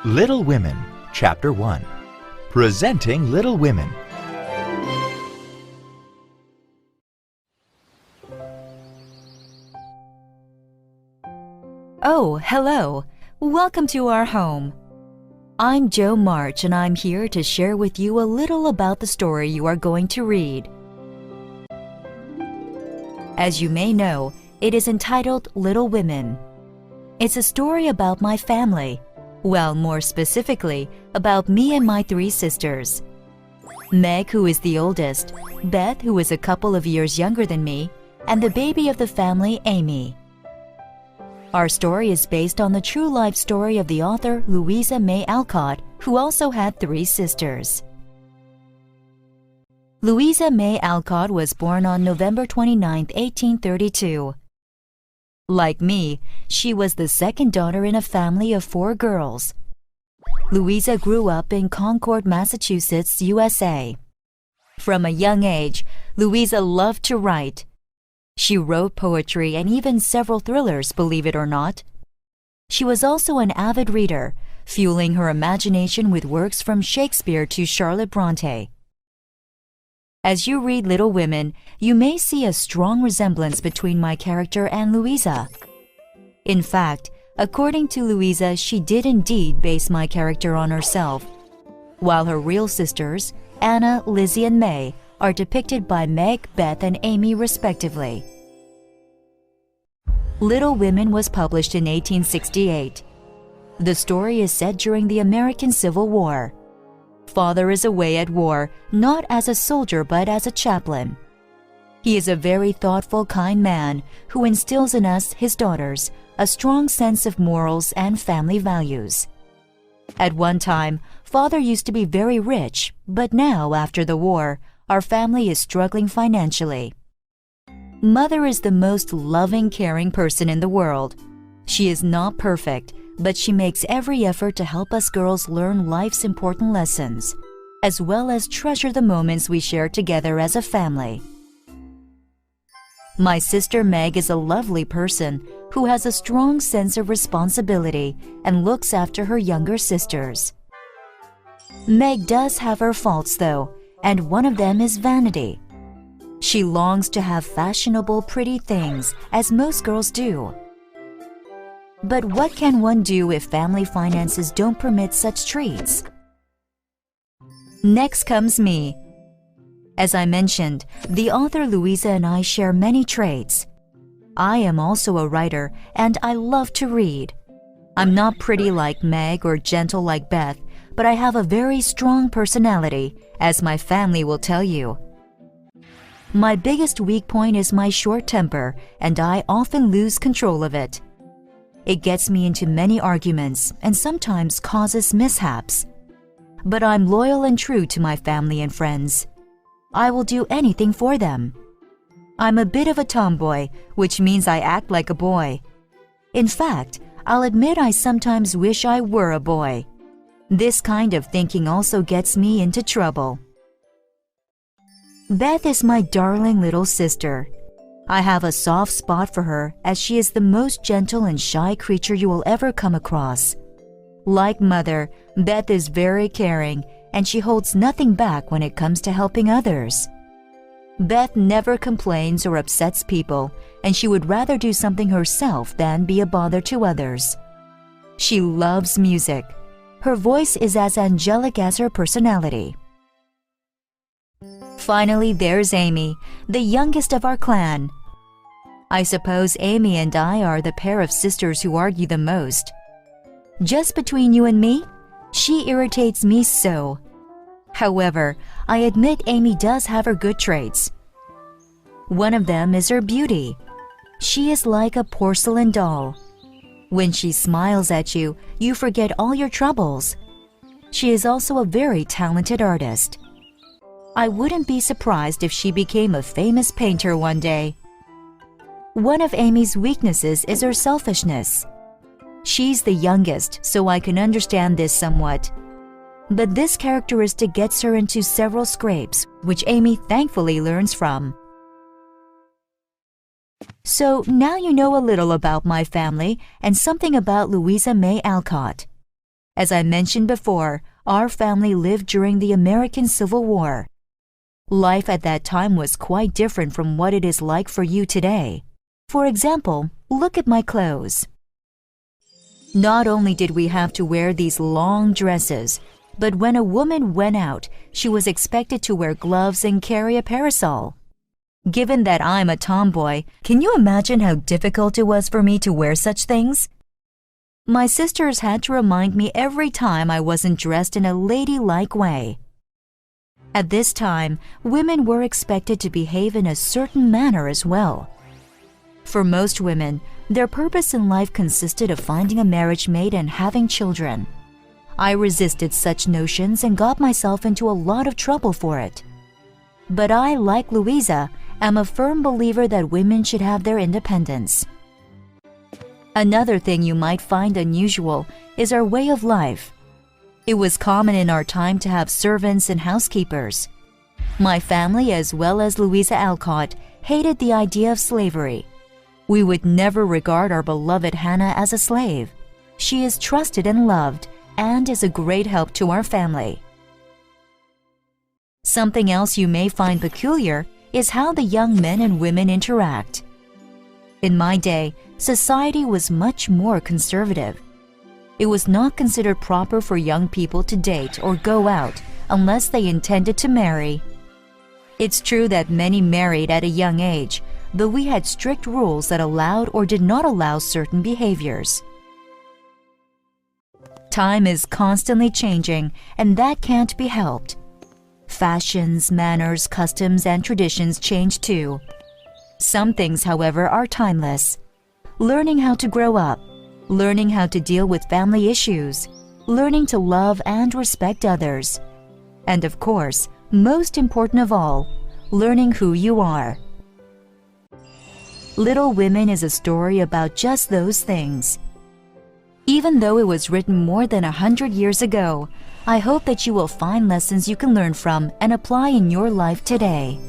Little Women, Chapter 1. Presenting Little Women. Oh, hello. Welcome to our home. I'm Jo March, and I'm here to share with you a little about the story you are going to read. As you may know, it is entitled Little Women. It's a story about my family. Well, more specifically, about me and my three sisters. Meg, who is the oldest, Beth, who is a couple of years younger than me, and the baby of the family, Amy. Our story is based on the true life story of the author Louisa May Alcott, who also had three sisters. Louisa May Alcott was born on November 29, 1832. Like me, she was the second daughter in a family of 4 girls. Louisa grew up in Concord, Massachusetts, USA. From a young age, Louisa loved to write. She wrote poetry and even several thrillers, believe it or not. She was also an avid reader, fueling her imagination with works from Shakespeare to Charlotte Bronte. As you read Little Women, you may see a strong resemblance between my character and Louisa. In fact, according to Louisa, she did indeed base my character on herself, while her real sisters, Anna, Lizzie, and May, are depicted by Meg, Beth, and Amy respectively. Little Women was published in 1868. The story is set during the American Civil War. Father is away at war, not as a soldier but as a chaplain. He is a very thoughtful, kind man who instills in us, his daughters, a strong sense of morals and family values. At one time, Father used to be very rich, but now, after the war, our family is struggling financially. Mother is the most loving, caring person in the world. She is not perfect, but she makes every effort to help us girls learn life's important lessons, as well as treasure the moments we share together as a family. My sister Meg is a lovely person who has a strong sense of responsibility and looks after her younger sisters. Meg does have her faults, though, and one of them is vanity. She longs to have fashionable, pretty things, as most girls do. But what can one do if family finances don't permit such treats? Next comes me. As I mentioned, the author Louisa and I share many traits. I am also a writer, and I love to read. I'm not pretty like Meg or gentle like Beth, but I have a very strong personality, as my family will tell you. My biggest weak point is my short temper, and I often lose control of it. It gets me into many arguments and sometimes causes mishaps. But I'm loyal and true to my family and friends. I will do anything for them. I'm a bit of a tomboy, which means I act like a boy. In fact, I'll admit I sometimes wish I were a boy. This kind of thinking also gets me into trouble. Beth is my darling little sister. I have a soft spot for her, as she is the most gentle and shy creature you will ever come across. Like Mother, Beth is very caring, and she holds nothing back when it comes to helping others. Beth never complains or upsets people, and she would rather do something herself than be a bother to others. She loves music. Her voice is as angelic as her personality. Finally, there's Amy, the youngest of our clan. I suppose Amy and I are the pair of sisters who argue the most. Just between you and me, she irritates me so. However, I admit Amy does have her good traits. One of them is her beauty. She is like a porcelain doll. When she smiles at you, you forget all your troubles. She is also a very talented artist. I wouldn't be surprised if she became a famous painter one day. One of Amy's weaknesses is her selfishness. She's the youngest, so I can understand this somewhat. But this characteristic gets her into several scrapes, which Amy thankfully learns from. So now you know a little about my family and something about Louisa May Alcott. As I mentioned before, our family lived during the American Civil War. Life at that time was quite different from what it is like for you today. For example, look at my clothes. Not only did we have to wear these long dresses, but when a woman went out, she was expected to wear gloves and carry a parasol. Given that I'm a tomboy, can you imagine how difficult it was for me to wear such things? My sisters had to remind me every time I wasn't dressed in a ladylike way. At this time, women were expected to behave in a certain manner as well. For most women, their purpose in life consisted of finding a marriage mate and having children. I resisted such notions and got myself into a lot of trouble for it. But I, like Louisa, am a firm believer that women should have their independence. Another thing you might find unusual is our way of life. It was common in our time to have servants and housekeepers. My family, as well as Louisa Alcott, hated the idea of slavery. We would never regard our beloved Hannah as a slave. She is trusted and loved, and is a great help to our family. Something else you may find peculiar is how the young men and women interact. In my day, society was much more conservative. It was not considered proper for young people to date or go out unless they intended to marry. It's true that many married at a young age, but we had strict rules that allowed or did not allow certain behaviors. Time is constantly changing, and that can't be helped. Fashions, manners, customs, and traditions change too. Some things, however, are timeless. Learning how to grow up, learning how to deal with family issues, learning to love and respect others, and of course, most important of all, learning who you are. Little Women is a story about just those things. Even though it was written more than 100 years ago, I hope that you will find lessons you can learn from and apply in your life today.